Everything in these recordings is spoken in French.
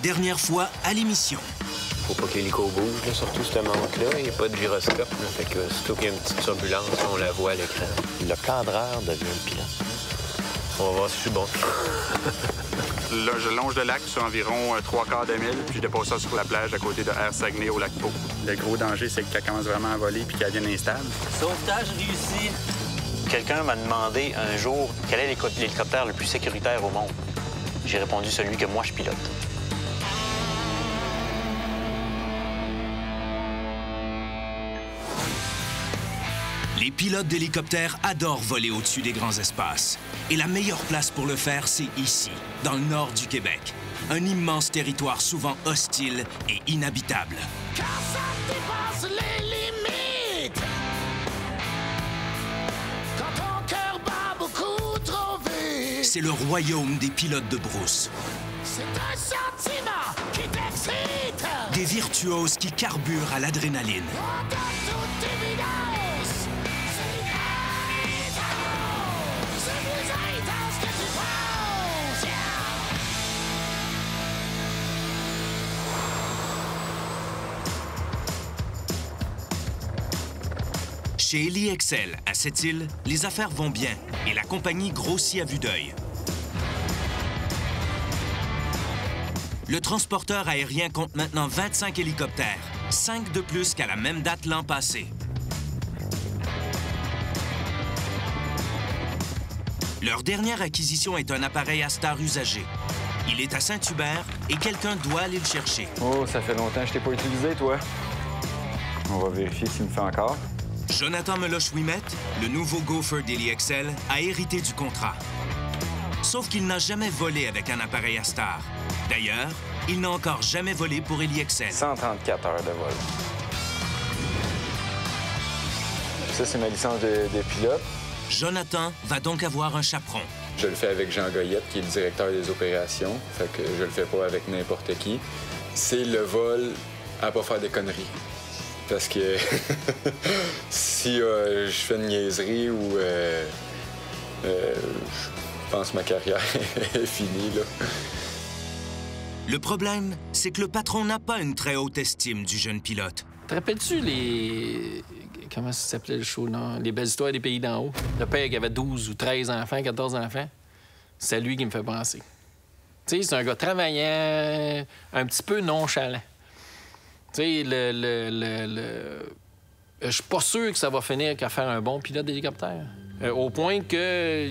dernière fois à l'émission. Faut pas que l'hélico bouge, là, surtout cette montre-là. Il n'y a pas de gyroscope. Là. Fait que surtout qu'il y a une petite turbulence, on la voit à l'écran. Le cadreur devient le pilote. On va voir si je suis bon. Là, je longe le lac sur environ 3/4 de mille, puis je dépose ça sur la plage à côté de Air Saguenay au lac Pau. Le gros danger, c'est qu'elle commence vraiment à voler puis qu'elle devienne instable. Sauvetage réussi. Quelqu'un m'a demandé un jour quel est l'hélicoptère le plus sécuritaire au monde. J'ai répondu celui que moi je pilote. Les pilotes d'hélicoptères adorent voler au-dessus des grands espaces. Et la meilleure place pour le faire, c'est ici, dans le nord du Québec. Un immense territoire souvent hostile et inhabitable. Car ça dépasse les limites. Quand ton cœur bat beaucoup trop vite. C'est le royaume des pilotes de brousse. C'est un sentiment qui t'excite. Des virtuoses qui carburent à l'adrénaline. Oh, de toute évidence. C'est plus intense que tu penses. Yeah. Chez Ellie Excel, à Sept-Îles, les affaires vont bien et la compagnie grossit à vue d'œil. Le transporteur aérien compte maintenant 25 hélicoptères, 5 de plus qu'à la même date l'an passé. Leur dernière acquisition est un appareil Astar usagé. Il est à Saint-Hubert et quelqu'un doit aller le chercher. Oh, ça fait longtemps que je t'ai pas utilisé, toi. On va vérifier s'il me fait encore. Jonathan Meloche-Ouimet, le nouveau gopher d'Ellie Excel, a hérité du contrat. Sauf qu'il n'a jamais volé avec un appareil Astar. D'ailleurs, il n'a encore jamais volé pour Ellie Excel. 134 heures de vol. Ça, c'est ma licence de pilote. Jonathan va donc avoir un chaperon. Je le fais avec Jean Goyette, qui est le directeur des opérations. Fait que je le fais pas avec n'importe qui. C'est le vol à pas faire des conneries. Parce que si je fais une niaiserie ou je pense que ma carrière est finie, là. Le problème, c'est que le patron n'a pas une très haute estime du jeune pilote. Te rappelles-tu les... Comment ça s'appelait le show, non? Les belles histoires des pays d'en haut. Le père qui avait 12 ou 13 enfants, 14 enfants. C'est lui qui me fait penser. Tu sais, c'est un gars travaillant, un petit peu nonchalant. Tu sais, je suis pas sûr que ça va finir qu'à faire un bon pilote d'hélicoptère. Au point que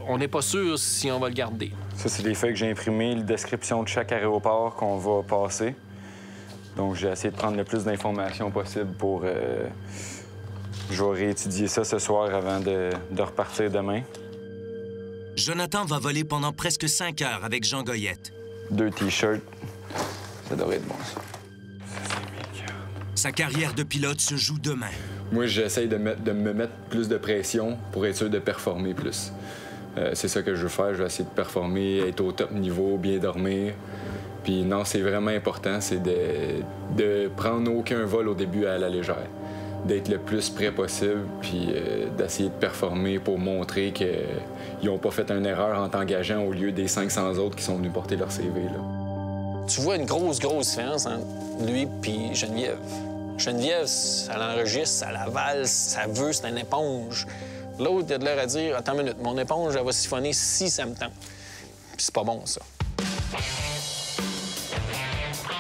on n'est pas sûr si on va le garder. Ça, c'est les feuilles que j'ai imprimées, la description de chaque aéroport qu'on va passer. Donc, j'ai essayé de prendre le plus d'informations possible pour... Je vais réétudier ça ce soir avant de repartir demain. Jonathan va voler pendant presque 5 heures avec Jean Goyette. 2 T-shirts, ça devrait être bon, ça. Sa carrière de pilote se joue demain. Moi, j'essaye de me mettre plus de pression pour être sûr de performer plus. C'est ça que je veux faire. Je vais essayer de performer, être au top niveau, bien dormir. Puis non, c'est vraiment important, c'est de prendre aucun vol au début à la légère. D'être le plus prêt possible, puis d'essayer de performer pour montrer qu'ils n'ont pas fait une erreur en t'engageant au lieu des 500 autres qui sont venus porter leur CV, là. Tu vois une grosse différence entre lui et Geneviève. Geneviève, ça l'enregistre, ça l'avale, ça veut, c'est une éponge. L'autre, il a de l'air à dire, attends une minute, mon éponge, elle va siphonner si ça me tente. Puis c'est pas bon, ça.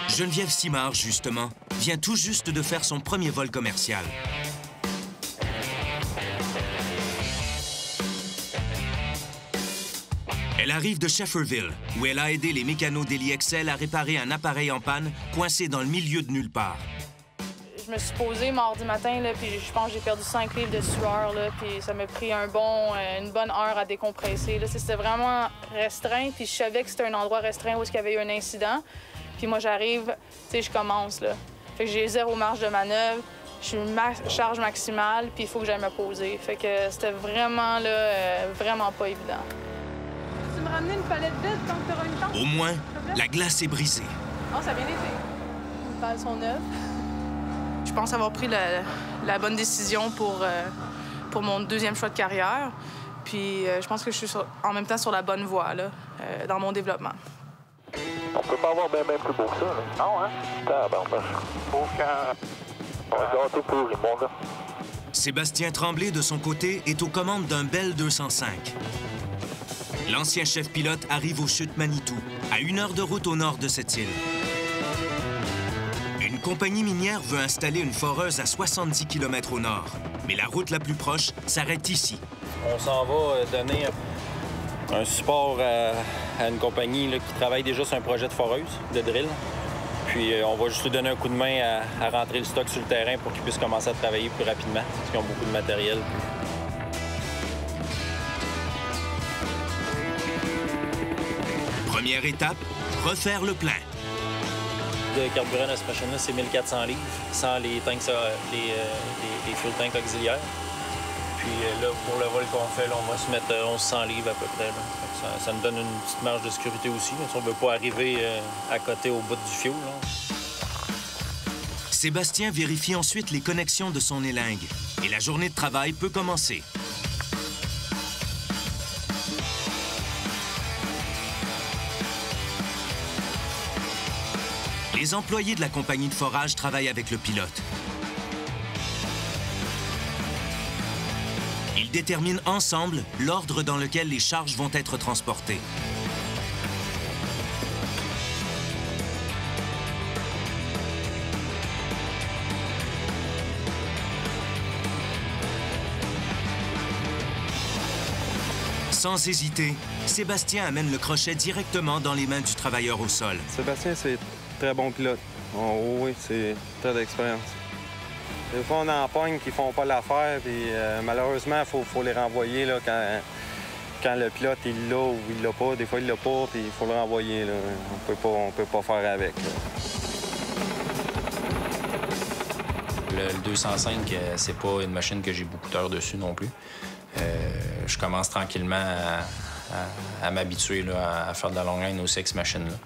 Geneviève Simard, justement, vient tout juste de faire son premier vol commercial. Elle arrive de Shefferville, où elle a aidé les mécanos d'Ellie Excel à réparer un appareil en panne coincé dans le milieu de nulle part. Je me suis posée mardi matin, là, puis je pense que j'ai perdu 5 livres de sueur, là, puis ça m'a pris une bonne heure à décompresser. C'était vraiment restreint, puis je savais que c'était un endroit restreint où il y avait eu un incident. Puis moi, j'arrive, tu sais, je commence, là. Fait que j'ai 0 marge de manœuvre, je suis charge maximale, puis il faut que j'aille me poser. Fait que c'était vraiment, là, vraiment pas évident. Tu me ramener une palette vide tant que tu auras une chance? Au moins, la glace est brisée. Oh, ça a bien été. Les pales sont neuves. Je pense avoir pris la bonne décision pour mon deuxième choix de carrière. Puis je pense que je suis en même temps sur la bonne voie, là, dans mon développement. On peut pas avoir bien plus beau que ça, là. Non, hein? Tabarnak. Aucun... On va gâter pourri, mon gars. Sébastien Tremblay, de son côté, est aux commandes d'un Bell 205. L'ancien chef pilote arrive aux chutes Manitou, à 1 heure de route au nord de cette île. Une compagnie minière veut installer une foreuse à 70 km au nord, mais la route la plus proche s'arrête ici. On s'en va donner un support à une compagnie là, qui travaille déjà sur un projet de foreuse, de drill. Puis on va juste lui donner un coup de main à rentrer le stock sur le terrain pour qu'il puisse commencer à travailler plus rapidement, parce qu'ils ont beaucoup de matériel. Première étape, refaire le plein. Le carburant de cette machine-là, c'est 1400 livres, sans les tanks, les fuel tanks auxiliaires. Puis là, pour le vol qu'on fait, là, on va se mettre 1100 livres à peu près. Là. Ça nous donne une petite marge de sécurité aussi. Si on ne veut pas arriver à côté au bout du fioul. Là. Sébastien vérifie ensuite les connexions de son élingue. Et la journée de travail peut commencer. Les employés de la compagnie de forage travaillent avec le pilote. Ils déterminent ensemble l'ordre dans lequel les charges vont être transportées. Sans hésiter, Sébastien amène le crochet directement dans les mains du travailleur au sol. Sébastien, c'est très bon pilote. Oh, oui, c'est très d'expérience. Des fois, on en pogne qui font pas l'affaire, puis malheureusement, il faut les renvoyer là, quand le pilote il l'a ou il l'a pas. Des fois, il l'a pas, puis il faut le renvoyer. Là. On peut pas faire avec. Là. Le 205, c'est pas une machine que j'ai beaucoup d'heures dessus non plus. Je commence tranquillement à m'habituer à faire de la longue ligne aussi avec cette machine-là.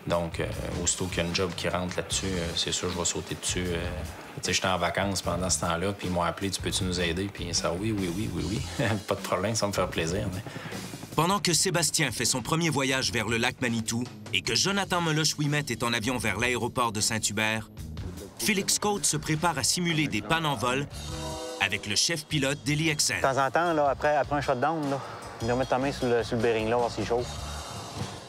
Donc, aussitôt qu'il y a une job qui rentre là-dessus, c'est sûr je vais sauter dessus. Tu sais, j'étais en vacances pendant ce temps-là, puis ils m'ont appelé « Tu peux-tu nous aider? » Puis ça, oui. Pas de problème, ça va me faire plaisir. Mais... Pendant que Sébastien fait son premier voyage vers le lac Manitou et que Jonathan Meloche-Ouimet est en avion vers l'aéroport de Saint-Hubert, Félix Côte se prépare à simuler des pannes en vol avec le chef pilote d'Eli Exen. De temps en temps, là, après un shutdown, là, venir mettre ta main sur le bearing là, voir s'il chauffe.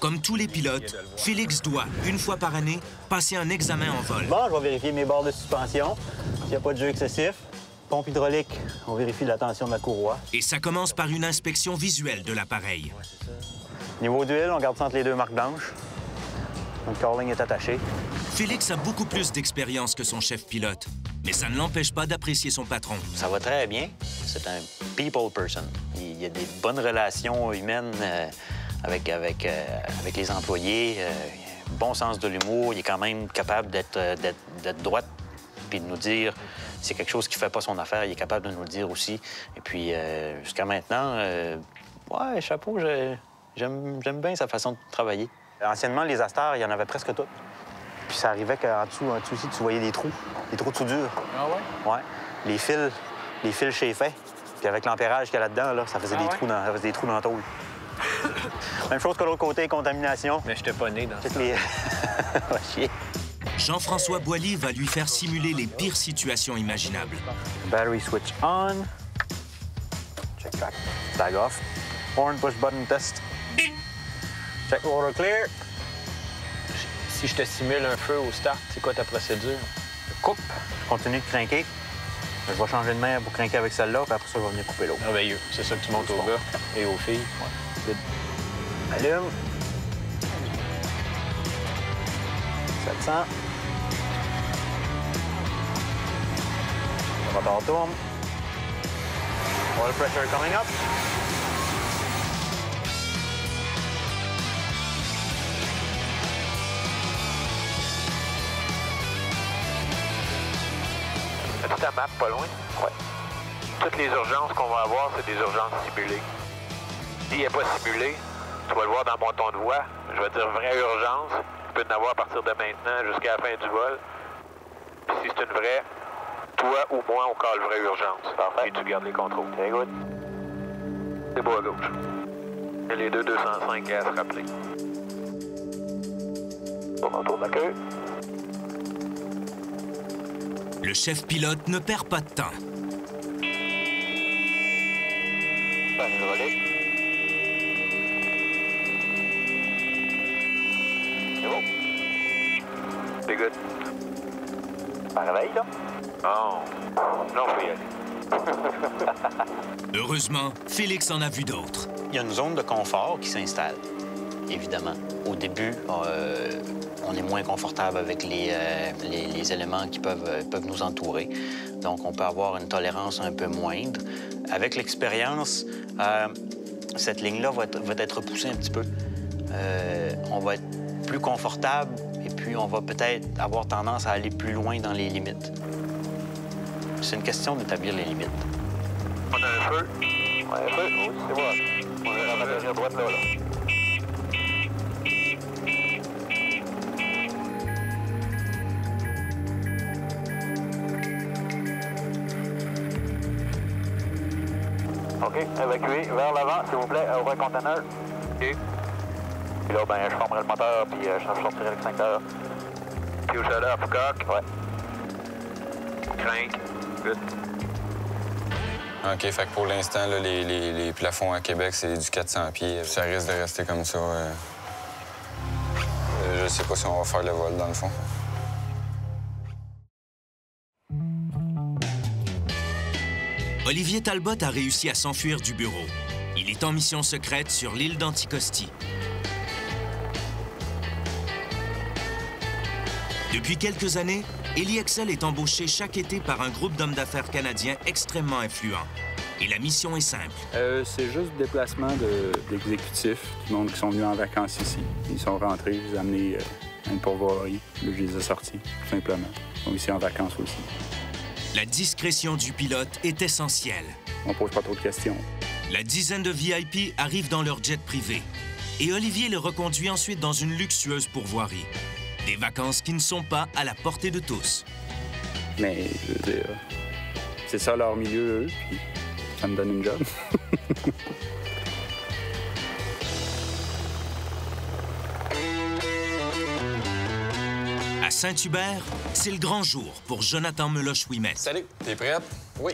Comme tous les pilotes, Félix doit, une fois par année, passer un examen en vol. Bon, je vais vérifier mes barres de suspension, s'il n'y a pas de jeu excessif. Pompe hydraulique, on vérifie la tension de la courroie. Et ça commence par une inspection visuelle de l'appareil. Niveau d'huile, on garde ça entre les deux marques blanches. Le cowling est attaché. Félix a beaucoup plus d'expérience que son chef pilote, mais ça ne l'empêche pas d'apprécier son patron. Ça va très bien. C'est un people person. Il y a des bonnes relations humaines avec les employés, bon sens de l'humour. Il est quand même capable d'être droite puis de nous dire s'il y a quelque chose qui ne fait pas son affaire, il est capable de nous le dire aussi. Et puis, jusqu'à maintenant, ouais, chapeau, j'aime bien sa façon de travailler. Anciennement, les asters, il y en avait presque toutes. Puis ça arrivait qu'en dessous aussi, tu voyais des trous de soudure. Ah ouais? Ouais. Les fils chauffaient. Puis avec l'ampérage qu'il y a là-dedans, là, ça faisait des trous dans la tôle. Même chose que l'autre côté, contamination. Mais j'étais pas né dans ça. Ouais, chier. Jean-François Boilly va lui faire simuler les pires situations imaginables. Battery switch on. Check back. Tag off. Horn push button test. Check water clear. Si je te simule un feu au start, c'est quoi ta procédure? Je coupe. Je continue de craquer. Je vais changer de main pour craquer avec celle-là, puis après ça, je vais venir couper l'autre. Merveilleux. C'est ça que tu montes aux gars et aux filles. Ouais. Allume. 700. Le moteur tourne. Oil pressure coming up. As-tu ta map pas loin? Ouais. Toutes les urgences qu'on va avoir, c'est des urgences simulées. S'il n'est pas simulé, tu vas le voir dans mon ton de voix. Je vais dire vraie urgence. Tu peux en avoir à partir de maintenant jusqu'à la fin du vol. Puis si c'est une vraie, toi ou moi, on colle vraie urgence. Parfait. Et tu gardes les contrôles. Très good. C'est beau à gauche. Et les deux 205 à se rappeler. Autour de la queue. Le chef pilote ne perd pas de temps. Permis de voler. C'est bon. C'est good. Ça réveille, là? Non. Non, faut y aller. Heureusement, Félix en a vu d'autres. Il y a une zone de confort qui s'installe, évidemment. Au début, on est moins confortable avec les éléments qui peuvent nous entourer. Donc, on peut avoir une tolérance un peu moindre. Avec l'expérience, cette ligne-là va être repoussée un petit peu. On va être plus confortable et puis on va peut-être avoir tendance à aller plus loin dans les limites. C'est une question d'établir les limites. On a un feu. Ouais, un feu. Oui, c'est bon. On est à la droite là. OK, évacuez vers l'avant, s'il vous plaît, au conteneur. OK. Puis là, ben, je formerai le moteur, puis je sortirai l'extincteur. Puis au chaleur, coque. Ouais. Crank. Good. OK, fait que pour l'instant, là, les plafonds à Québec, c'est du 400 pieds. Ça risque de rester comme ça. Je sais pas si on va faire le vol, dans le fond. Olivier Talbot a réussi à s'enfuir du bureau. Il est en mission secrète sur l'île d'Anticosti. Depuis quelques années, Eli Excel est embauché chaque été par un groupe d'hommes d'affaires canadiens extrêmement influents. Et la mission est simple. C'est juste le déplacement d'exécutifs, du monde qui sont venus en vacances ici. Ils sont rentrés, ils ont amené une pourvoirie. Là, je les ai sortis, tout simplement. Ils sont ici en vacances aussi. La discrétion du pilote est essentielle. On pose pas trop de questions. La dizaine de VIP arrivent dans leur jet privé. Et Olivier les reconduit ensuite dans une luxueuse pourvoirie. Des vacances qui ne sont pas à la portée de tous. Mais, je veux dire, c'est ça leur milieu, eux, puis ça me donne une job. À Saint-Hubert, c'est le grand jour pour Jonathan Meloche-Ouimet. Salut, t'es prête? Oui.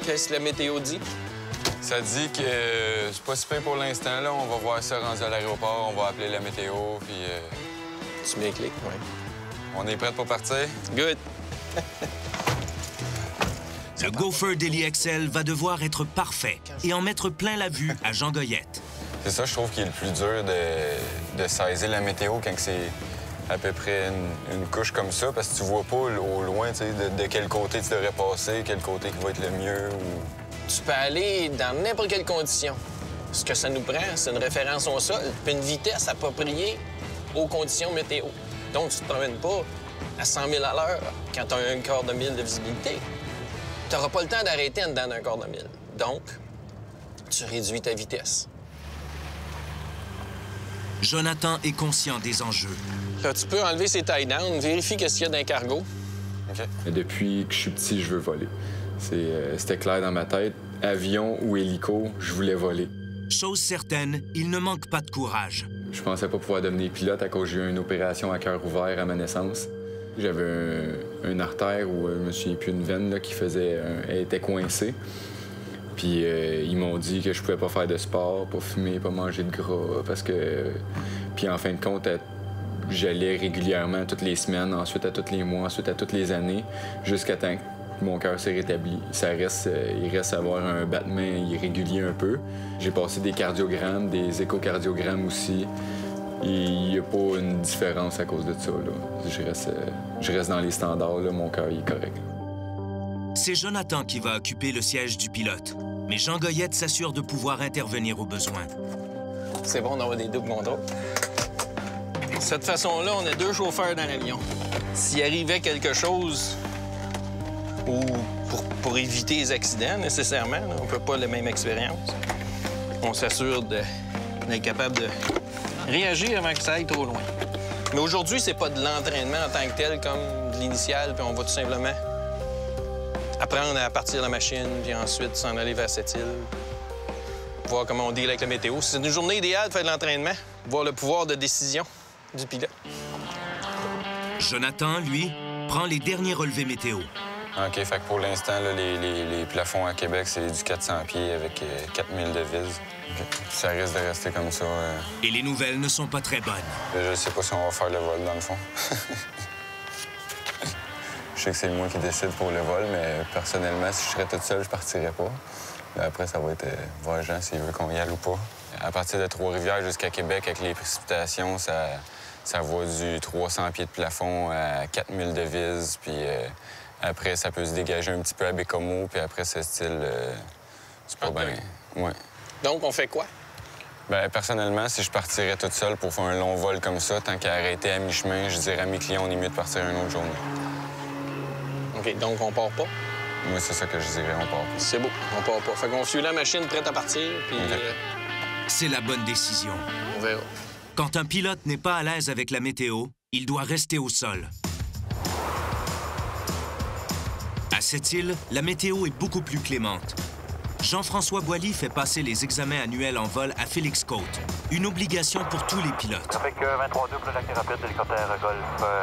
Qu'est-ce que la météo dit? Ça dit que c'est pas si pire pour l'instant, là. On va voir ça rendu à l'aéroport, on va appeler la météo, puis... Tu mets clic, oui. On est prêts pour partir? Good. Le gopher d'Eli Excel va devoir être parfait et en mettre plein la vue à Jean Goyette. C'est ça, je trouve, qui est le plus dur de saisir la météo quand c'est à peu près une couche comme ça, parce que tu vois pas au loin, tu sais, de quel côté tu devrais passer, quel côté qui va être le mieux. Tu peux aller dans n'importe quelle condition. Ce que ça nous prend, c'est une référence au sol, puis une vitesse appropriée aux conditions météo. Donc, tu te promènes pas à 100 000 à l'heure quand tu as un quart de mille de visibilité. Tu n'auras pas le temps d'arrêter en dedans d'un quart de mille. Donc, tu réduis ta vitesse. Jonathan est conscient des enjeux. Là, tu peux enlever ces tie-downs, vérifie qu'est-ce qu'il y a dans le cargo. OK. Depuis que je suis petit, je veux voler. C'était clair dans ma tête. Avion ou hélico, je voulais voler. Chose certaine, il ne manque pas de courage. Je pensais pas pouvoir devenir pilote à cause que j'ai eu une opération à cœur ouvert à ma naissance. J'avais une artère où je me souviens plus, une veine là, qui faisait... elle était coincée. Puis ils m'ont dit que je pouvais pas faire de sport, pas fumer, pas manger de gras, parce que... Puis en fin de compte, j'allais régulièrement toutes les semaines, ensuite à tous les mois, ensuite à toutes les années, jusqu'à temps que mon cœur s'est rétabli. Il reste à avoir un battement irrégulier un peu. J'ai passé des cardiogrammes, des échocardiogrammes aussi. Il n'y a pas une différence à cause de ça, là. Je reste dans les standards, là, mon cœur il est correct. C'est Jonathan qui va occuper le siège du pilote. Mais Jean Goyette s'assure de pouvoir intervenir au besoin. C'est bon d'avoir des doubles contrôles. De cette façon-là, on a 2 chauffeurs dans l'avion. S'il arrivait quelque chose, ou pour éviter les accidents, nécessairement, là, on ne peut pas la même expérience, on s'assure d'être capable de réagir avant que ça aille trop loin. Mais aujourd'hui, c'est pas de l'entraînement en tant que tel comme de l'initial, puis on va tout simplement apprendre à partir de la machine, puis ensuite s'en aller vers cette île, voir comment on deal avec la météo. C'est une journée idéale de faire de l'entraînement, voir le pouvoir de décision du pilote. Jonathan, lui, prend les derniers relevés météo. OK, fait que pour l'instant, là, les plafonds à Québec, c'est du 400 pieds avec 4000 de vis. Okay. Ça risque de rester comme ça. Et les nouvelles ne sont pas très bonnes. Je sais pas si on va faire le vol, dans le fond. Je sais que c'est moi qui décide pour le vol, mais personnellement, si je serais toute seule, je partirais pas. Mais après, ça va être voir Jean s'il veut qu'on y aille ou pas. À partir de Trois-Rivières jusqu'à Québec, avec les précipitations, ça va du 300 pieds de plafond à 4000 de vis, puis après, ça peut se dégager un petit peu à Bécomo, puis après, c'est style... c'est pas bien... Ouais. Donc, on fait quoi? Bien, personnellement, si je partirais toute seule pour faire un long vol comme ça, tant qu'à arrêter à mi-chemin, je dirais à mes clients, on est mieux de partir une autre journée. OK, donc on part pas? Moi, c'est ça que je dirais, on part pas. C'est beau, on part pas. Fait qu'on suit la machine prête à partir, puis... Okay. C'est la bonne décision. On verra. Quand un pilote n'est pas à l'aise avec la météo, il doit rester au sol. À cette île, la météo est beaucoup plus clémente. Jean-François Boilly fait passer les examens annuels en vol à Félix Côte, une obligation pour tous les pilotes. Avec 23-2 pour le lac rapide, hélicoptère Golf.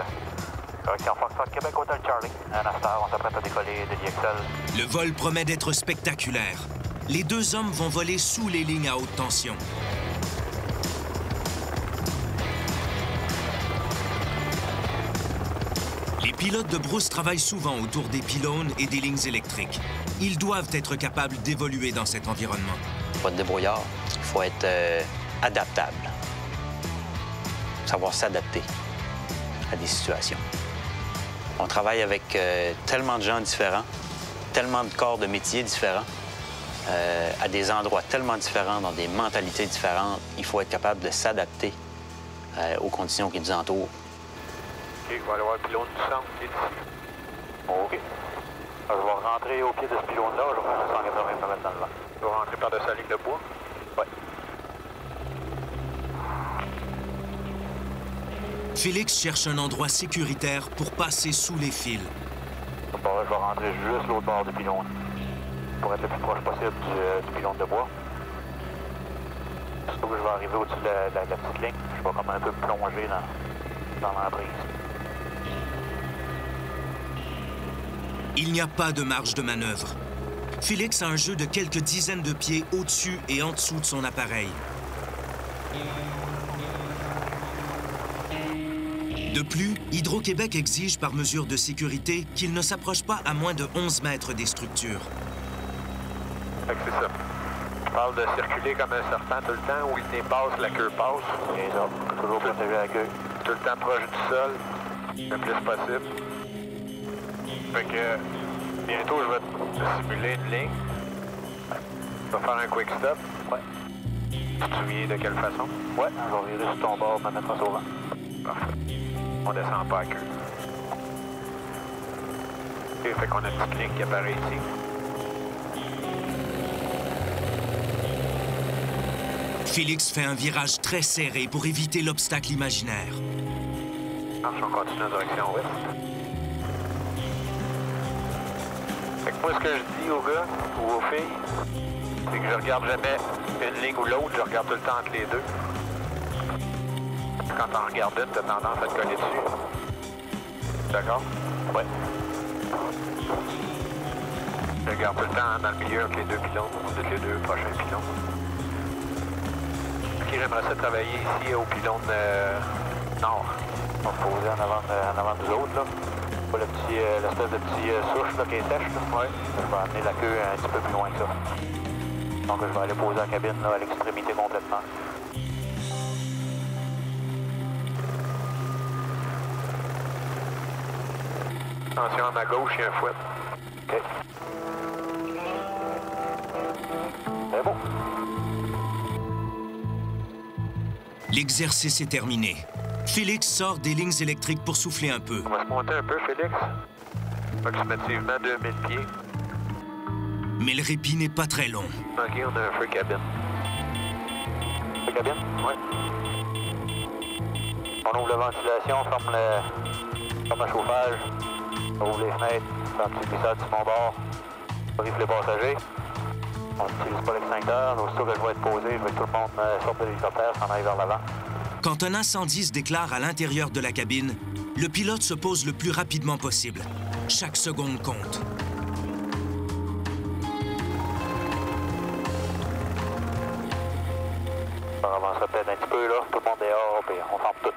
Correction Foxtrot, Québec, Hôtel Charlie. Nastar, on s'apprête à décoller de l'IXL. Le vol promet d'être spectaculaire. Les deux hommes vont voler sous les lignes à haute tension. Les pilotes de brousse travaillent souvent autour des pylônes et des lignes électriques. Ils doivent être capables d'évoluer dans cet environnement. Pas de débrouillard. Il faut être adaptable. Savoir s'adapter à des situations. On travaille avec tellement de gens différents, tellement de corps de métiers différents, à des endroits tellement différents, dans des mentalités différentes. Il faut être capable de s'adapter aux conditions qui nous entourent. OK, je vais aller voir le pylône du centre qui est ici. OK. Je vais rentrer au pied de ce pylône-là, je vais faire 180 km dans le vent. Je vais rentrer par-dessus la ligne de bois. Oui. Félix cherche un endroit sécuritaire pour passer sous les fils. Bon, je vais rentrer juste l'autre bord du pylône pour être le plus proche possible du pylône de bois. Surtout que je vais arriver au-dessus de la petite ligne, je vais comme un peu plonger dans l'emprise. Il n'y a pas de marge de manœuvre. Félix a un jeu de quelques dizaines de pieds au-dessus et en dessous de son appareil. De plus, Hydro-Québec exige par mesure de sécurité qu'il ne s'approche pas à moins de 11 mètres des structures. Fait que c'est ça. Je parle de circuler comme un serpent tout le temps, où il dépasse, la queue passe. Et ça, toujours protéger la queue. Tout le temps proche du sol, le plus possible. Fait que bientôt, je vais te simuler une ligne. Je vais faire un quick stop. Ouais. Tu te souviens de quelle façon? Ouais, je vais virer sur ton bord, me mettre face au vent. Parfait. On descend pas à queue. OK, fait qu'on a une petite ligne qui apparaît ici. Félix fait un virage très serré pour éviter l'obstacle imaginaire. Marche, on continue en direction ouest. Fait que moi, ce que je dis aux gars ou aux filles, c'est que je regarde jamais une ligne ou l'autre, je regarde tout le temps entre les deux. Quand t'en regardes une, t'as tendance à te coller dessus. D'accord? Ouais. Je regarde tout le temps dans le milieu avec les deux pylônes, entre les deux prochains pylônes. OK, j'aimerais ça travailler ici au pylône nord. On va se poser en avant de nous autres, là. Pas l'espèce de petit souche là, qui est sèche, là. Ouais. Je vais amener la queue un petit peu plus loin que ça. Donc, je vais aller poser la cabine là, à l'extrémité complètement. Attention, à ma gauche, il y a un fouet. OK. C'est bon. L'exercice est terminé. Félix sort des lignes électriques pour souffler un peu. On va se monter un peu, Félix. Approximativement 2000 pieds. Mais le répit n'est pas très long. OK, on a un feu cabine. Feu cabine? Oui. On ouvre la ventilation, on ferme le chauffage. On ouvre les fenêtres, on fait un petit glissade sur mon bord. On arrive les passagers. On n'utilise pas l'extincteur. Aussitôt que je vais être posé, je vais que tout le monde sorte de l'hélicoptère, s'en aille vers l'avant. Quand un incendie se déclare à l'intérieur de la cabine, le pilote se pose le plus rapidement possible. Chaque seconde compte. On avancerait peut-être un petit peu, là. Tout le monde est dehors, puis on ferme tout.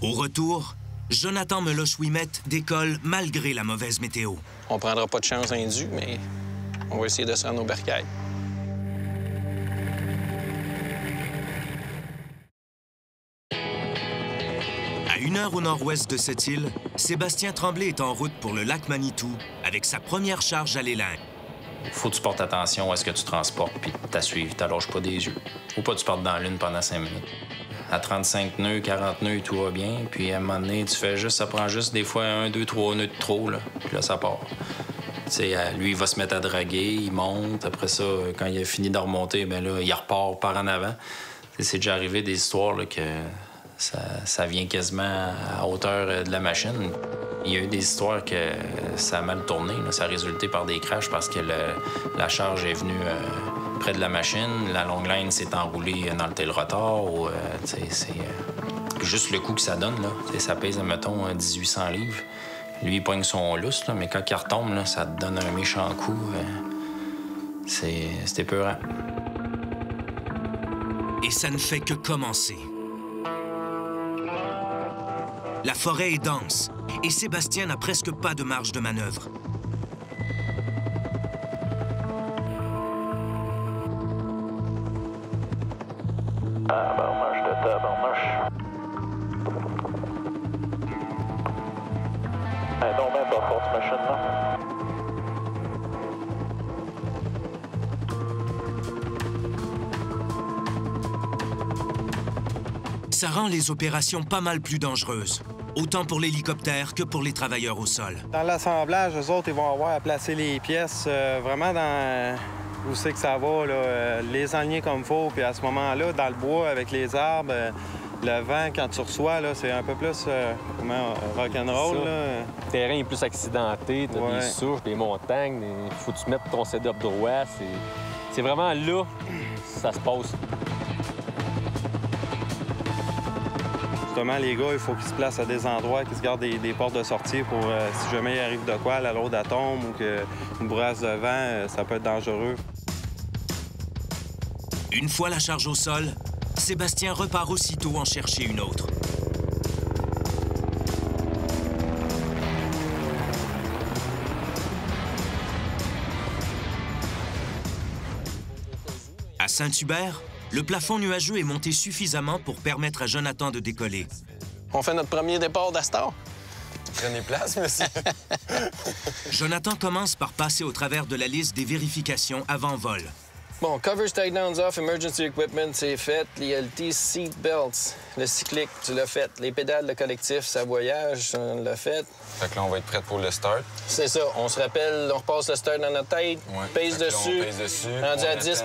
Au retour, Jonathan Meloche-Ouimet décolle malgré la mauvaise météo. On prendra pas de chance indue, mais on va essayer de se rendre aux bercailles. À 1 heure au nord-ouest de cette île, Sébastien Tremblay est en route pour le lac Manitou avec sa première charge à l'élan. Faut que tu portes attention à ce que tu transportes, puis t'as suivi, t'allonges pas des yeux. Faut pas que tu portes dans la lune pendant 5 minutes. À 35 nœuds, 40 nœuds, tout va bien. Puis à un moment donné, tu fais juste, ça prend juste des fois 1, 2, 3 nœuds de trop, là. Puis là, ça part. Tu sais, lui, il va se mettre à draguer, il monte. Après ça, quand il a fini de remonter, bien là, il repart par en avant. C'est déjà arrivé des histoires là, que ça vient quasiment à hauteur de la machine. Il y a eu des histoires que ça a mal tourné. Là. Ça a résulté par des crashs parce que la charge est venue près de la machine. La longue line s'est enroulée dans le tail rotor. C'est juste le coup que ça donne. Là. Ça pèse, mettons, 1800 livres. Lui, il pogne son lousse, là, mais quand il retombe, là, ça te donne un méchant coup. C'est épeurant. Et ça ne fait que commencer. La forêt est dense et Sébastien n'a presque pas de marge de manœuvre. Tabarnouche de tabarnouche. Elle est donc même pas forte, cette machine-là. Ça rend les opérations pas mal plus dangereuses, autant pour l'hélicoptère que pour les travailleurs au sol. Dans l'assemblage, eux autres, ils vont avoir à placer les pièces vraiment dans où c'est que ça va, là, les aligner comme il faut. Puis à ce moment-là, dans le bois, avec les arbres, le vent, quand tu reçois, là, c'est un peu plus rock'n'roll. Le terrain est plus accidenté, tu as des souches, des montagnes, il faut que tu mettes ton setup droit. C'est vraiment là que ça se passe. Justement, les gars, il faut qu'ils se placent à des endroits, qu'ils se gardent des portes de sortie pour, si jamais il arrive de quoi, la lourde tombe ou qu'une bourrasse de vent, ça peut être dangereux. Une fois la charge au sol, Sébastien repart aussitôt en chercher une autre. À Saint-Hubert, le plafond nuageux est monté suffisamment pour permettre à Jonathan de décoller. On fait notre premier départ d'Astor. Prenez place, monsieur. Jonathan commence par passer au travers de la liste des vérifications avant vol. Bon, covers, takedowns off, emergency equipment, c'est fait. L'ILT, seat belts, le cyclique, tu l'as fait. Les pédales, le collectif, ça voyage, on l'a fait. Fait que là, on va être prêt pour le start. C'est ça. On se rappelle, on repasse le start dans notre tête, pèse dessus, rendu à 10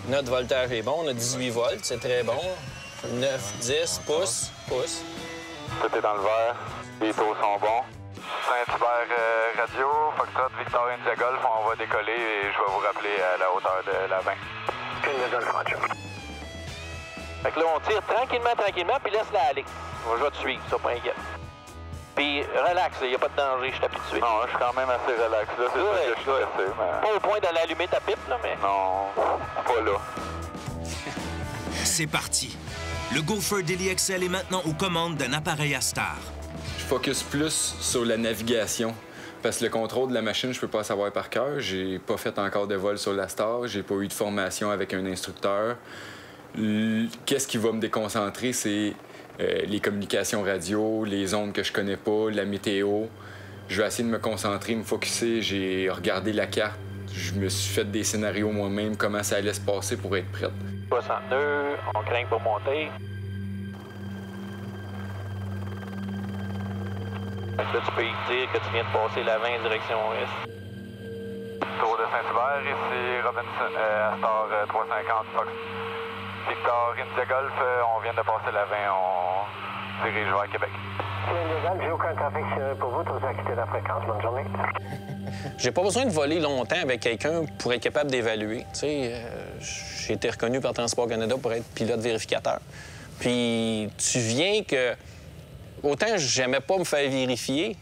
Notre voltage est bon, on a 18 volts, c'est très bon. 9, 10, pouces. Tout est dans le vert, les taux sont bons. Saint-Hubert Radio, Foxtrot, Victor India Golf, on va décoller et je vais vous rappeler à la hauteur de la 20. India Golf, Roger. Fait que là, on tire tranquillement, puis laisse-la aller. Je vais te suivre, ça, pas inquiète. Puis relax, il n'y a pas de danger, je suis habitué. Non, je suis quand même assez relax, là. C'est ça que je suis stressé, mais... Pas au point d'aller allumer ta pipe, là, mais... Non, pas là. C'est parti. Le Gopher Daily XL est maintenant aux commandes d'un appareil Astar. Je focus plus sur la navigation. Parce que le contrôle de la machine, je peux pas savoir par cœur. J'ai pas fait encore de vol sur l'Astar. J'ai pas eu de formation avec un instructeur. Qu'est-ce qui va me déconcentrer, c'est les communications radio, les ondes que je connais pas, la météo. Je vais essayer de me concentrer, me focusser. J'ai regardé la carte. Je me suis fait des scénarios moi-même, comment ça allait se passer pour être prête. 62, on craint pour monter. Là, tu peux y dire que tu viens de passer la 20 direction ouest. Tour de Saint-Hubert, ici Robinson, Astor 350, Fox. Victor India Golf, on vient de passer la 20, on dirige vers Québec. J'ai aucun trafic pour vous. Vous avez quitté la fréquence. Bonne journée. J'ai pas besoin de voler longtemps avec quelqu'un pour être capable d'évaluer. Tu sais, j'ai été reconnu par Transport Canada pour être pilote vérificateur. Puis tu viens que... Autant j'aimais pas me faire vérifier,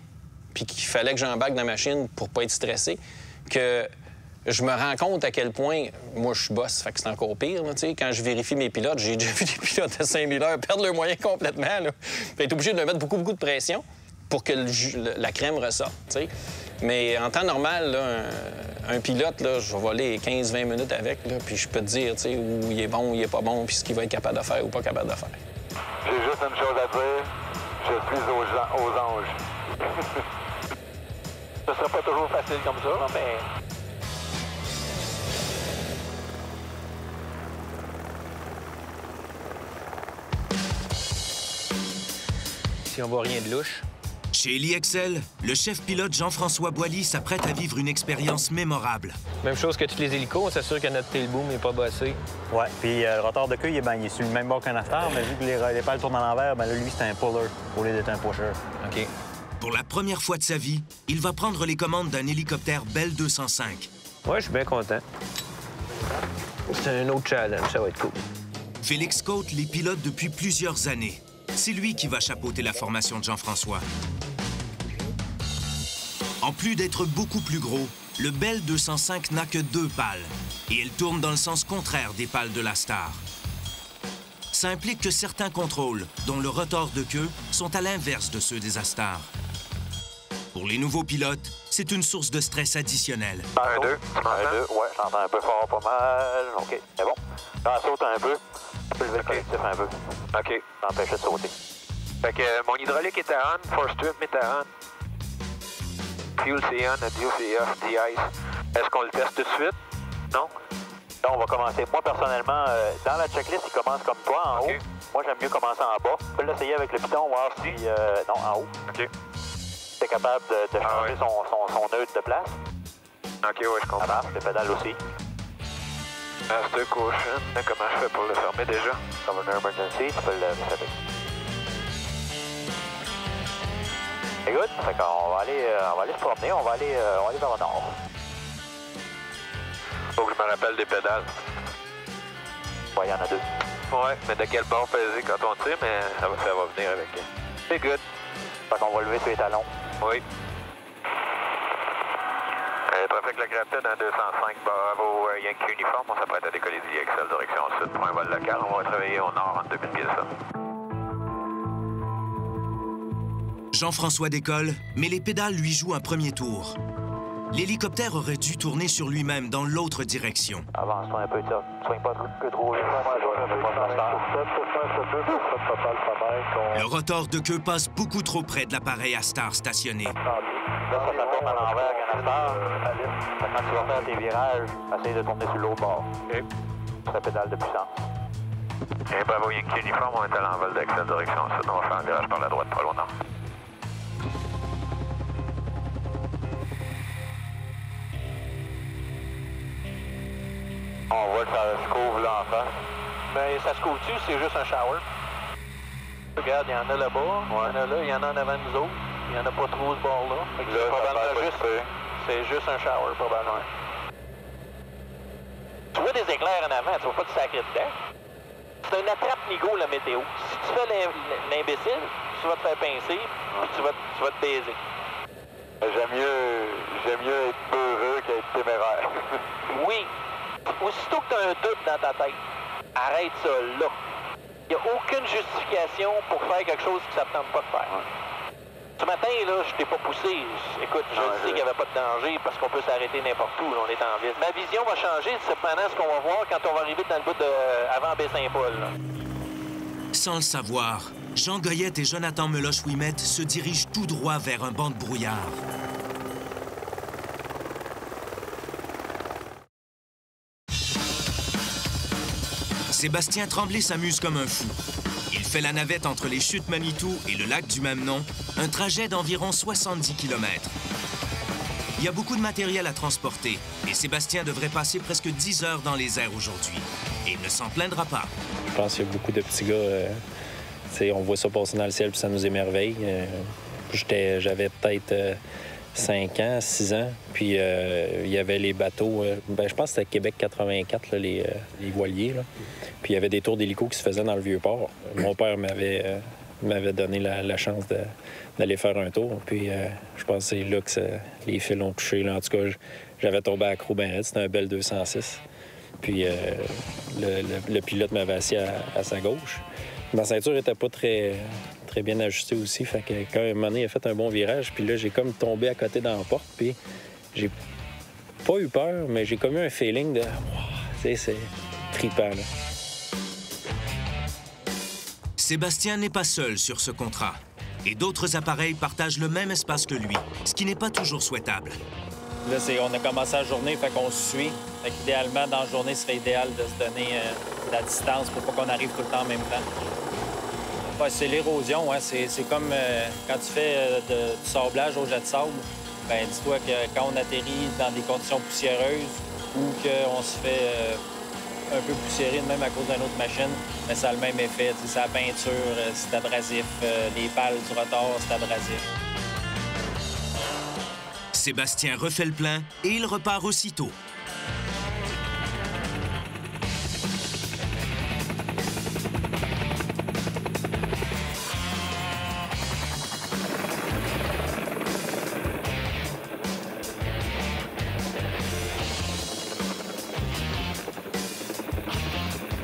puis qu'il fallait que j'embarque dans la machine pour pas être stressé, que je me rends compte à quel point, moi, je suis boss, fait que c'est encore pire. Là, quand je vérifie mes pilotes, j'ai déjà vu des pilotes à 5000 heures perdre leur moyen complètement. Là. Puis être obligé de leur mettre beaucoup de pression pour que la crème ressorte. T'sais. Mais en temps normal, là, un pilote, là, je vais voler 15-20 minutes avec, là, puis je peux te dire où il est bon, où il est pas bon, puis ce qu'il va être capable de faire ou pas capable de faire. J'ai juste une chose à dire, je suis aux anges. Ce sera pas toujours facile comme ça, mais... Si on voit rien de louche. Chez EliExcel, le chef pilote Jean-François Boilly s'apprête à vivre une expérience mémorable. Même chose que tous les hélicos, on s'assure que notre tailboom n'est pas bossé. Ouais, puis le rotor de queue, il est sur le même bord qu'un after, mais vu que les pales tournent à l'envers, ben là, lui, c'est un puller au lieu d'être un pusher. OK. Pour la première fois de sa vie, il va prendre les commandes d'un hélicoptère Bell 205. Ouais, je suis bien content. C'est un autre challenge, ça va être cool. Félix Côte les pilote depuis plusieurs années. C'est lui qui va chapeauter la formation de Jean-François. En plus d'être beaucoup plus gros, le Bell 205 n'a que 2 pales et elle tourne dans le sens contraire des pales de la Star. Ça implique que certains contrôles, dont le rotor de queue, sont à l'inverse de ceux des Astars. Pour les nouveaux pilotes, c'est une source de stress additionnelle. 1, 2, 1, 2, ouais, j'entends un peu fort, pas mal. OK, c'est bon. J'en saute un peu. Je peux lever le collectif un peu. OK, t'empêchait de sauter. Fait que mon hydraulique était on, force strip était on. Fuel c'est on, audio c'est off, de-ice. Est-ce qu'on le teste tout de suite? Non? Là, on va commencer. Moi, personnellement, dans la checklist, il commence comme toi, en haut. Moi, j'aime mieux commencer en bas. Tu peux l'essayer avec le piton, voir si... non, en haut. OK. T'es capable de changer son neutre de place. OK, ouais, je comprends. Le pédale aussi. Master caution. Comment je fais pour le fermer déjà? Comme un emergency, tu peux le fermer. Écoute, fait qu'on va aller se promener, on va aller vers le nord. Faut que je me rappelle des pédales. Ouais, il y en a 2. Ouais, mais de quel bord peser quand on tire, mais ça va venir avec. C'est good. Fait qu'on va lever sur les talons. Oui. Trafic Le Grapton à 205, Bravo Yankee Uniforme. On s'apprête à décoller du EliExcel direction sud pour un vol local. On va travailler au nord en 2000 pieds. Jean-François décolle, mais les pédales lui jouent un premier tour. L'hélicoptère aurait dû tourner sur lui-même dans l'autre direction. Avance-toi un peu, ça. Soigne pas trop. Le rotor de queue passe beaucoup trop près de l'appareil Astar stationné. Là, ça tourne à l'envers avec un Astar. Quand tu vas faire tes virages, essaye de tourner sur l'autre bord. OK. C'est la pédale de puissance. Et Bravo Yankee Uniforme, on est à l'envol d'Excel direction sud. On va faire un virage par la droite, pas loin nord. On voit que ça se couvre là en face. Ben, ça se couvre-tu, c'est juste un shower? Regarde, il y en a là-bas, il y en a là, il y en a en avant de nous autres. Il n'y en a pas trop ce bord-là. C'est juste un shower, probablement. Tu vois des éclairs en avant, tu vois pas de sacré dedans. C'est un attrape-nigo, la météo. Si tu fais l'imbécile, tu vas te faire pincer, puis tu vas te baiser. J'aime mieux être peureux qu'être téméraire. Oui. Aussitôt que tu as un doute dans ta tête, arrête ça là. Il n'y a aucune justification pour faire quelque chose que ça ne te tente pas de faire. Ce matin, là, je t'ai pas poussé. Écoute, je sais qu'il n'y avait pas de danger parce qu'on peut s'arrêter n'importe où. Là, on est en ville. Ma vision va changer cependant ce qu'on va voir quand on va arriver dans le bout avant Baie-Saint-Paul. Sans le savoir, Jean Goyette et Jonathan Meloche-Ouimet se dirigent tout droit vers un banc de brouillard. Sébastien Tremblay s'amuse comme un fou. Il fait la navette entre les chutes Manitou et le lac du même nom, un trajet d'environ 70 km. Il y a beaucoup de matériel à transporter et Sébastien devrait passer presque 10 heures dans les airs aujourd'hui. Et il ne s'en plaindra pas. Je pense qu'il y a beaucoup de petits gars On voit ça passer dans le ciel, puis ça nous émerveille. J'avais peut-être 5 ans, 6 ans, puis il y avait les bateaux, je pense que c'était Québec 84, là, les voiliers, là. Puis il y avait des tours d'hélico qui se faisaient dans le Vieux-Port. Mon père m'avait donné la chance d'aller faire un tour, puis je pense que c'est là que les fils ont touché. Là. En tout cas, j'avais tombé à Croc ben raide, c'était un Bell 206. Puis le pilote m'avait assis à sa gauche. Ma ceinture était pas très bien ajustée aussi, fait que quand un moment donné, il a fait un bon virage, puis là, j'ai comme tombé à côté dans la porte, puis j'ai pas eu peur, mais j'ai comme eu un feeling de... Wow, tu sais, c'est trippant, là. Sébastien n'est pas seul sur ce contrat. Et d'autres appareils partagent le même espace que lui, ce qui n'est pas toujours souhaitable. Là, on a commencé la journée, fait qu'on se suit. Fait qu'idéalement, dans la journée, ce serait idéal de se donner de la distance pour pas qu'on arrive tout le temps en même temps. Ouais, c'est l'érosion, hein. C'est comme quand tu fais du sablage au jet de sable. Bien, dis-toi que quand on atterrit dans des conditions poussiéreuses ou qu'on se fait un peu poussiéré, même à cause d'une autre machine, mais ça a le même effet. C'est la peinture, c'est abrasif. Les pales du rotor, c'est abrasif. Sébastien refait le plein et il repart aussitôt.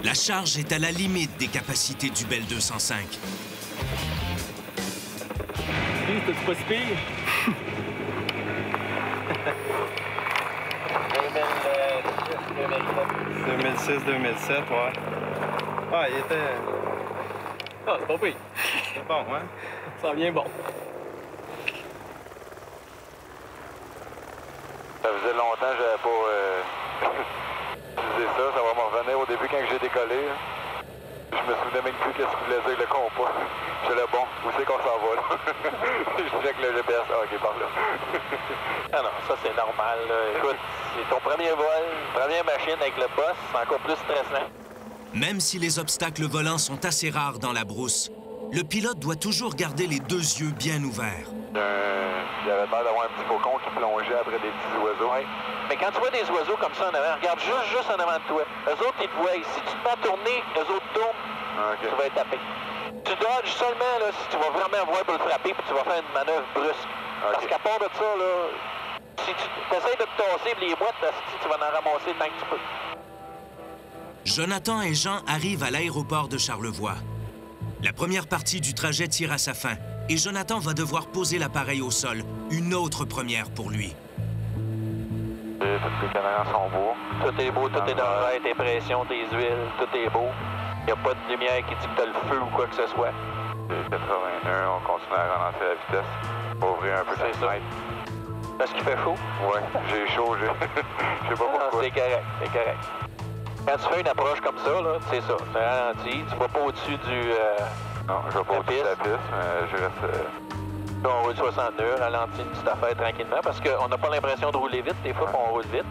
La charge est à la limite des capacités du Bell 205. T'es-tu pas si pire? 2006-2007, ouais. Ah, il était... Ah, c'est pas pire. C'est bon, hein? Ça vient bon. Ça faisait longtemps que j'avais pas utilisé ça. Ça va me revenir au début quand j'ai décollé. Là. Je me souvenais même plus qu'est-ce qu'il voulait dire le compas. J'étais là, bon, où c'est qu'on s'en va, là? Je check le GPS. Ah, OK, par là. Ah non, ça, c'est normal, là. Écoute, c'est ton premier vol, première machine avec le boss, c'est encore plus stressant. Même si les obstacles volants sont assez rares dans la brousse, le pilote doit toujours garder les deux yeux bien ouverts. J'avais peur d'avoir un petit faucon qui plongeait après des petits oiseaux. Ouais. Mais quand tu vois des oiseaux comme ça en avant, regarde juste en avant de toi. Eux autres, ils te voient. Si tu te mets à tourner, eux autres tournent, tu vas être tapé. Tu dodges seulement là, si tu vas vraiment voir pour le frapper puis tu vas faire une manœuvre brusque. Parce qu'à part de ça, là, si tu essaies de te tasser les boîtes, tu vas en ramasser tant que tu peux. Jonathan et Jean arrivent à l'aéroport de Charlevoix. La première partie du trajet tire à sa fin et Jonathan va devoir poser l'appareil au sol, une autre première pour lui. Tous les canards sont beaux. Tout est beau, tout est dans l'air, tes pressions, tes huiles, tout est beau. Il n'y a pas de lumière qui dit que tu as le feu ou quoi que ce soit. C'est 81, on continue à ralentir la vitesse. Pour ouvrir un peu la fenêtre. Parce qu'il fait chaud? Oui, j'ai chaud, je sais pas pourquoi. C'est correct, c'est correct. Quand tu fais une approche comme ça, là, c'est ça. Tu ralentis, tu vas pas au-dessus du... non, je vais pas au-dessus de la piste, mais je reste... On roule 62, ralentis une petite affaire tranquillement, parce qu'on n'a pas l'impression de rouler vite, des fois, on roule vite.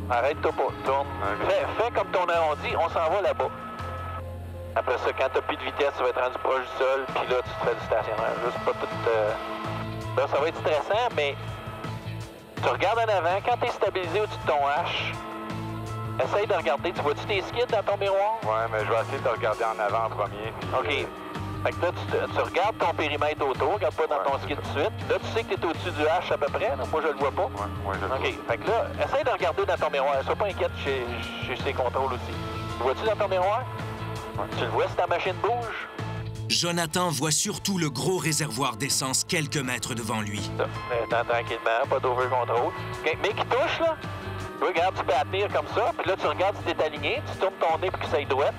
Arrête-toi pas, tourne. Fais comme ton arrondi, on s'en va là-bas. Après ça, quand t'as plus de vitesse, tu vas être rendu proche du sol, puis là, tu te fais du stationnaire. Juste pas tout... Là, ça va être stressant, mais tu regardes en avant, quand t'es stabilisé au-dessus de ton H, essaye de regarder. Tu vois-tu tes skids dans ton miroir? Ouais, mais je vais essayer de te regarder en avant en premier. Puis, OK. Fait que là, tu regardes ton périmètre autour, regarde pas dans ton skid tout de suite. Là, tu sais que t'es au-dessus du H à peu près. Là. Moi, je le vois pas. Ouais, je le vois. OK. Fait que là, essaye de regarder dans ton miroir. Sois pas inquiète chez ces contrôles aussi. Tu vois-tu dans ton miroir? Ouais. Tu le vois si ta machine bouge? Jonathan voit surtout le gros réservoir d'essence quelques mètres devant lui. Attends tranquillement, pas d'over-control. Okay. Mais qui touche, là? Tu regardes, tu peux tenir comme ça, puis là, tu regardes si t'es aligné, tu tournes ton nez pour que ça aille droite.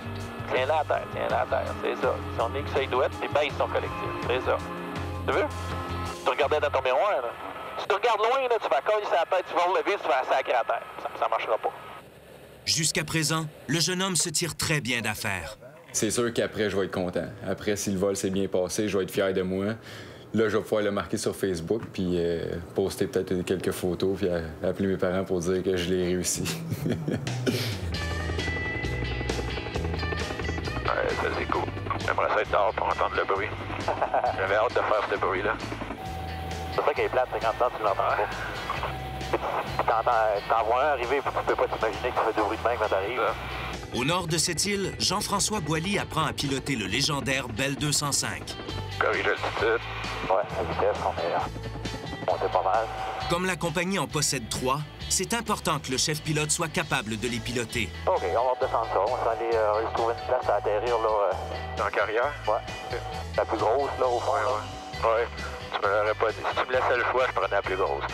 Tiens-la à terre, c'est ça. Son nez que ça aille droite, puis baisse son collectif, c'est ça. Tu veux? Tu te regardais dans ton miroir, là. Si tu regardes loin, là, tu vas coller sa tête, tu vas relever, tu vas la sacrer à terre. Ça marchera pas. Jusqu'à présent, le jeune homme se tire très bien d'affaire. C'est sûr qu'après, je vais être content. Après, si le vol s'est bien passé, je vais être fier de moi. Là, je vais pouvoir le marquer sur Facebook, puis poster peut-être quelques photos, puis appeler mes parents pour dire que je l'ai réussi. Ouais, ça, c'est cool. J'aimerais ça être dehors pour entendre le bruit. J'avais hâte de faire ce bruit-là. C'est ça qui est plate, c'est quand tu l'entends pas. T'en vois un arriver, puis tu peux pas t'imaginer que tu fais du bruit de main quand t'arrives. Au nord de cette île, Jean-François Boilly apprend à piloter le légendaire Bell 205. Corrige l'altitude. Ouais, la vitesse, on est monté pas mal. Comme la compagnie en possède 3, c'est important que le chef pilote soit capable de les piloter. OK, on va redescendre ça. On va aller se trouver une place à atterrir, là. Dans la carrière? Ouais. La plus grosse, là, au fond. Ouais. Tu me l'aurais pas dit. Si tu me laissais le choix, je prenais la plus grosse.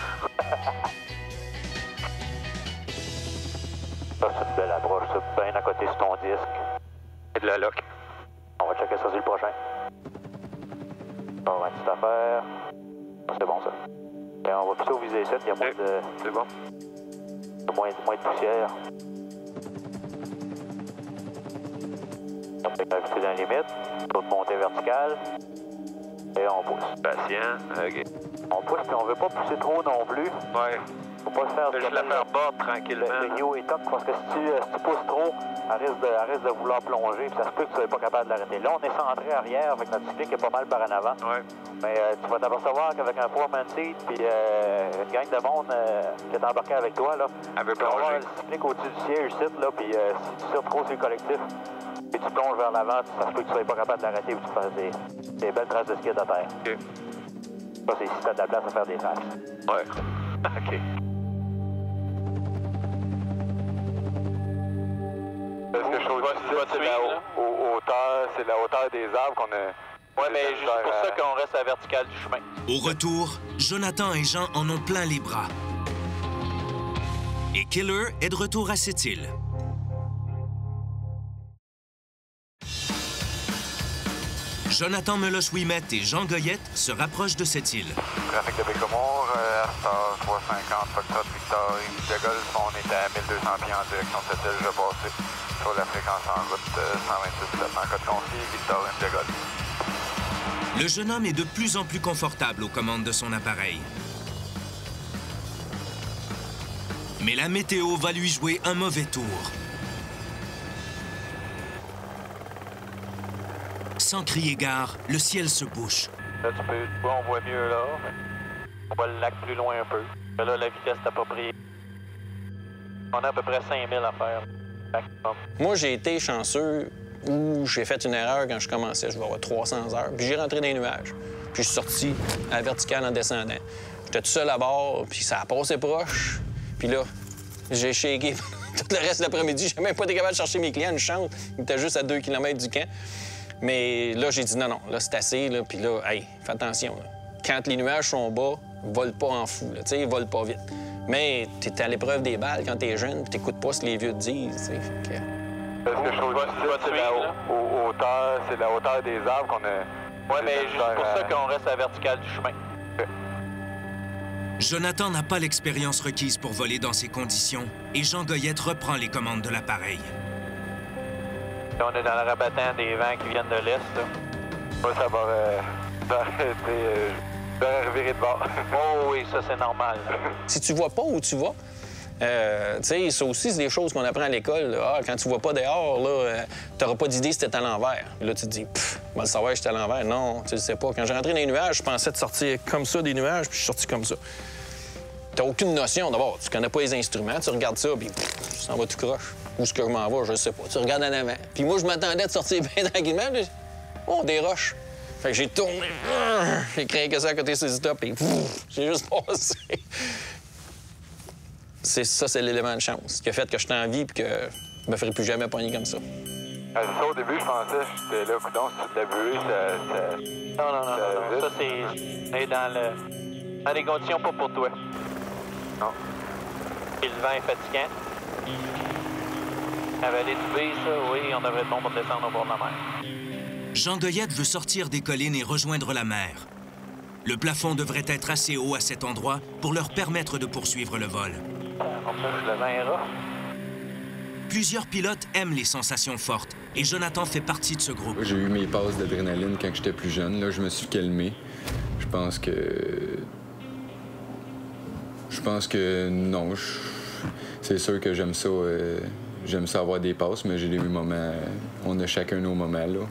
Ça, c'est une belle approche, ça, bien à côté sur ton disque. Et de la lock. On va checker ça sur le prochain. On va une petite affaire. C'est bon, ça. Et on va plutôt viser ça, il y a moins de... C'est bon. Moins de poussière. On fait gravité dans la limite. Taux de montée verticale. Et on pousse. Patient. OK. On pousse, puis on veut pas pousser trop non plus. Ouais. Faut pas se faire... Juste la faire bord tranquillement. Le new est top, parce que si tu pousses trop, elle risque de vouloir plonger, puis ça se peut que tu sois pas capable de l'arrêter. Là, on est centré arrière, avec notre cyclique est pas mal par en avant. Ouais. Mais tu vas t'apercevoir qu'avec un four-man seat, puis une gang de monde qui est embarqué avec toi, là, elle veut tu vas avoir plonger. le cyclique au-dessus du siège ici, là, puis si tu tires trop sur le collectif, puis tu plonges vers l'avant, ça se peut que tu sois pas capable de l'arrêter, puis tu fasses des belles traces de skid à terre. OK. Ça, c'est si t'as de la place à faire des traces. Ouais. OK. Parce que je trouve que c'est la hauteur des arbres qu'on a. Ouais, mais c'est pour ça qu'on reste à la verticale du chemin. Au retour, Jonathan et Jean en ont plein les bras. Et Killer est de retour à cette île. Jonathan Meloche-Ouimet et Jean Goyette se rapprochent de cette île. Trafic de Bécomour, Astor 350, Foxtrot, Victor et de Golf, on est à 1200 pieds en direction de cette île. Je passe sur la fréquence en route 126 en code confié, Victor et de Golf. Le jeune homme est de plus en plus confortable aux commandes de son appareil. Mais la météo va lui jouer un mauvais tour. Sans crier gare, le ciel se bouche. Là, tu vois, on voit mieux là. On voit le lac plus loin un peu. Là, la vitesse est appropriée. On a à peu près 5000 à faire. Moi, j'ai été chanceux où j'ai fait une erreur quand je commençais. Je vais avoir 300 heures. Puis j'ai rentré dans les nuages. Puis je suis sorti à la verticale en descendant. J'étais tout seul à bord, puis ça a passé proche. Puis là, j'ai shaké tout le reste de l'après-midi. J'ai même pas été capable de chercher mes clients une chante. Ils étaient juste à 2 km du camp. Mais là, j'ai dit non, là, c'est assez. Là. Puis là, hey, fais attention. Là. Quand les nuages sont bas, vole pas en fou. Tu sais, vole pas vite. Mais t'es à l'épreuve des balles quand t'es jeune, puis t'écoutes pas ce que les vieux te disent. Parce que je trouve que c'est la hauteur des arbres qu'on a. Ouais, mais c'est pour ça qu'on reste à la verticale du chemin. Jonathan n'a pas l'expérience requise pour voler dans ces conditions et Jean Goyette reprend les commandes de l'appareil. On est dans le rabattant des vents qui viennent de l'est. Moi, ça va revirer de bord. Oh oui, ça, c'est normal. Si tu vois pas où tu vas, tu sais, ça aussi, c'est des choses qu'on apprend à l'école. Ah, quand tu vois pas dehors, là, t'auras pas d'idée si t'es à l'envers. Là, tu te dis, moi, le savoir, j'étais à l'envers. Non, tu le sais pas. Quand j'ai rentré dans les nuages, je pensais de sortir comme ça des nuages, puis je suis sorti comme ça. T'as aucune notion, d'abord. Tu connais pas les instruments, tu regardes ça, puis tu s'en vas tout croche. Où est-ce que je m'en vais, je sais pas. Tu regardes en avant. Puis moi, je m'attendais de sortir bien tranquillement, puis oh, des roches. Fait que j'ai tourné, j'ai craqué ça à côté de ces stops, et j'ai juste passé. C'est l'élément de chance qui a fait que je suis en vie et que je me ferai plus jamais pogner comme ça. Ça, au début, je pensais que j'étais là, coudonc, si tu te la buée, Non. Ça, c'est dans des conditions pas pour toi. Non. Et le vent est fatigant. Avaler du B, ça, oui, on devrait être bon pour descendre au bord de la mer. Jean Goyette veut sortir des collines et rejoindre la mer. Le plafond devrait être assez haut à cet endroit pour leur permettre de poursuivre le vol. Le vent est ras. Plusieurs pilotes aiment les sensations fortes et Jonathan fait partie de ce groupe. J'ai eu mes passes d'adrénaline quand j'étais plus jeune. Là, je me suis calmé. Je pense que non. C'est sûr que j'aime ça J'aime ça avoir des passes, mais j'ai des moments... On a chacun nos moments, là.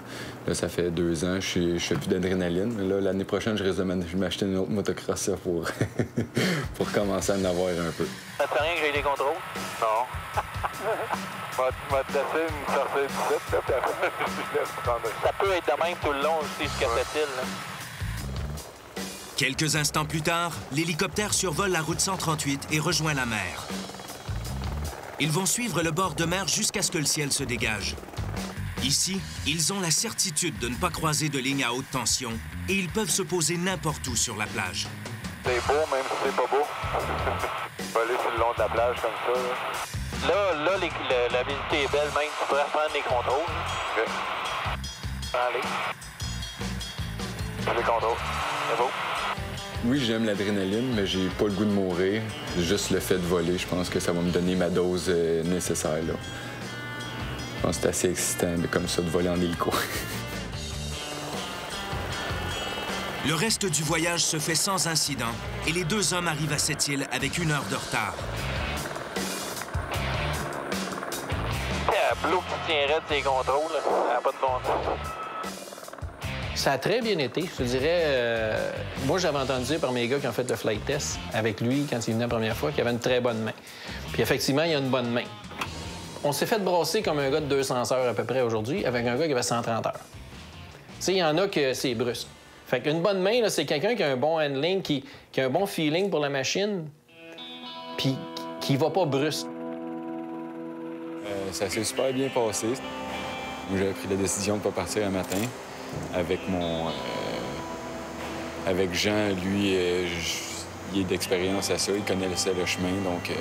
Là, ça fait 2 ans, je fais plus d'adrénaline. Là, l'année prochaine, je risque de m'acheter une autre motocross là, pour commencer à en avoir un peu. Ça te fait rien que j'ai des contrôles? Non. Va te laisser me sortir du site, là, puis après, je laisse prendre. Ça peut être de même tout le long aussi jusqu'à cette île, là. Quelques instants plus tard, l'hélicoptère survole la route 138 et rejoint la mer. Ils vont suivre le bord de mer jusqu'à ce que le ciel se dégage. Ici, ils ont la certitude de ne pas croiser de ligne à haute tension et ils peuvent se poser n'importe où sur la plage. C'est beau, même si c'est pas beau. On va aller sur le long de la plage comme ça. Là, la visibilité est belle, même. Tu pourrais prendre les contrôles. OK. Allez. Les contrôles. C'est beau. Oui, j'aime l'adrénaline, mais j'ai pas le goût de mourir. Juste le fait de voler, je pense que ça va me donner ma dose nécessaire, là. Je pense que c'est assez excitant, comme ça, de voler en hélico. Le reste du voyage se fait sans incident et les 2 hommes arrivent à cette île avec 1 heure de retard. C'est Blue qui tiendrait de ses contrôles, là. Ça n'a pas de bon sens. Ça a très bien été. Je te dirais, moi, j'avais entendu dire par mes gars qui ont fait le flight test avec lui quand il venait la première fois qu'il avait une très bonne main. Puis effectivement, il a une bonne main. On s'est fait brasser comme un gars de 200 heures à peu près aujourd'hui avec un gars qui avait 130 heures. Tu sais, il y en a que c'est brusque. Fait qu'une bonne main, là, c'est quelqu'un qui a un bon handling, qui a un bon feeling pour la machine, puis qui va pas brusque. Ça s'est super bien passé. Moi, j'avais pris la décision de ne pas partir un matin. Avec avec Jean, lui, il est d'expérience à ça, il connaissait le chemin, donc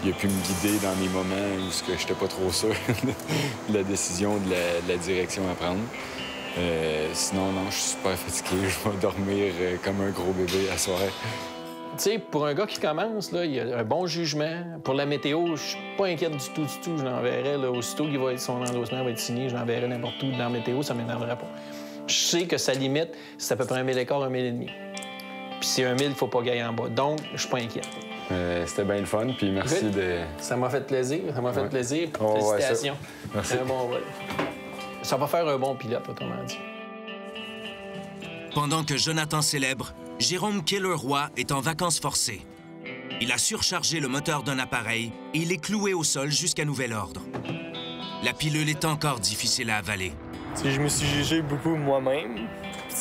il a pu me guider dans les moments où je n'étais pas trop sûr de la décision, de la direction à prendre. Sinon, non, je suis super fatigué, je vais dormir comme un gros bébé à soir. Tu sais, pour un gars qui commence, là, il a un bon jugement. Pour la météo, je suis pas inquiète du tout. Je l'enverrai, là, aussitôt qu'il va être son endossement va être signé, je l'enverrai n'importe où. Dans la météo, ça m'énerverait pas. Je sais que sa limite, c'est à peu près 1 000 écarts, 1 000 et demi. Puis c'est 1 000, il faut pas gagner en bas. Donc, je suis pas inquiet. C'était bien le fun, puis merci de... Ça m'a fait plaisir, plaisir. Oh, Félicitations. Ouais, merci. C'est un bon vol. Ça va faire un bon pilote, autrement dit. Pendant que Jonathan célèbre, Jérôme Killer-Roy est en vacances forcées. Il a surchargé le moteur d'un appareil et il est cloué au sol jusqu'à nouvel ordre. La pilule est encore difficile à avaler. T'sais, je me suis jugé beaucoup moi-même.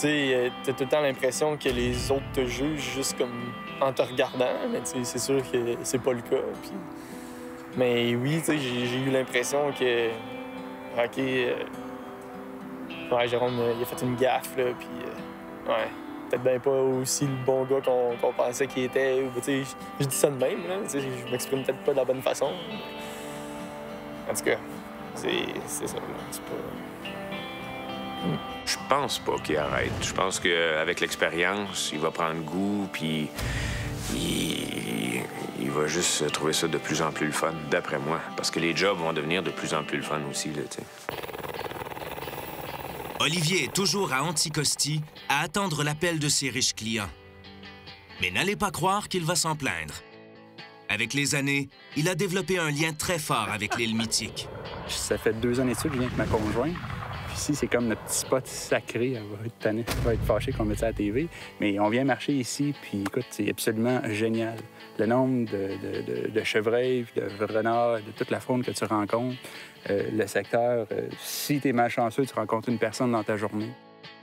T'as tout le temps l'impression que les autres te jugent juste comme en te regardant, mais c'est sûr que c'est pas le cas. Puis... Mais oui, j'ai eu l'impression que... OK, ouais, Jérôme, il a fait une gaffe, là, puis... ouais. Peut-être bien pas aussi le bon gars qu'on pensait qu'il était. Je dis ça de même, là. Je m'exprime peut-être pas de la bonne façon. En tout cas, c'est ça. C'est pas... Je pense pas qu'il arrête. Je pense qu'avec l'expérience, il va prendre goût, puis il va juste trouver ça de plus en plus le fun, d'après moi. Parce que les jobs vont devenir de plus en plus le fun aussi, là, tu sais. Olivier est toujours à Anticosti à attendre l'appel de ses riches clients. Mais n'allez pas croire qu'il va s'en plaindre. Avec les années, il a développé un lien très fort avec l'île mythique. Ça fait 2 ans d'études, je viens avec ma conjointe. Puis ici, c'est comme notre petit spot sacré. Elle va être tannée, elle va être fâchée qu'on mette ça à la TV. Mais on vient marcher ici, puis écoute, c'est absolument génial. Le nombre de chevreuils, de renards, de toute la faune que tu rencontres, le secteur. Si tu es malchanceux, tu rencontres une personne dans ta journée.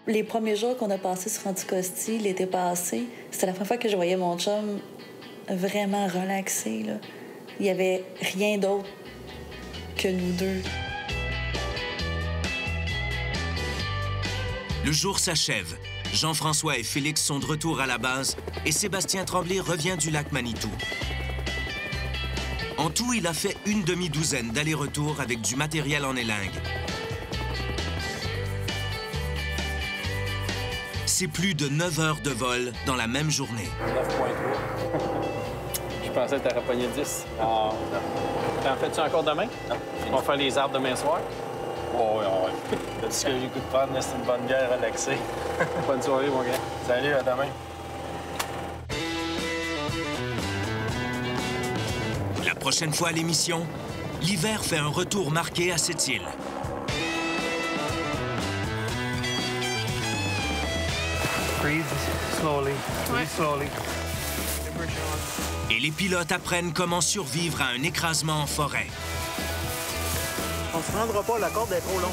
Les premiers jours qu'on a passés sur Anticosti, l'été passé, c'était la première fois que je voyais mon chum vraiment relaxé, là. Il n'y avait rien d'autre que nous deux. Le jour s'achève. Jean-François et Félix sont de retour à la base et Sébastien Tremblay revient du lac Manitou. En tout, il a fait une demi-douzaine d'allers-retours avec du matériel en élingue. C'est plus de 9 heures de vol dans la même journée. 9,3. Je pensais que t'aurais pogné 10. Ah, non. T'en fais-tu encore demain? Non. On va faire les arbres demain soir? Oh, ouais. Ce que j'ai goût de prendre, c'est une bonne bière relaxée. Bonne soirée, mon gars. Salut, à demain. La prochaine fois à l'émission, l'hiver fait un retour marqué à cette île. Breathe slowly, breathe slowly. Et les pilotes apprennent comment survivre à un écrasement en forêt. On se rendra pas, la corde est trop longue.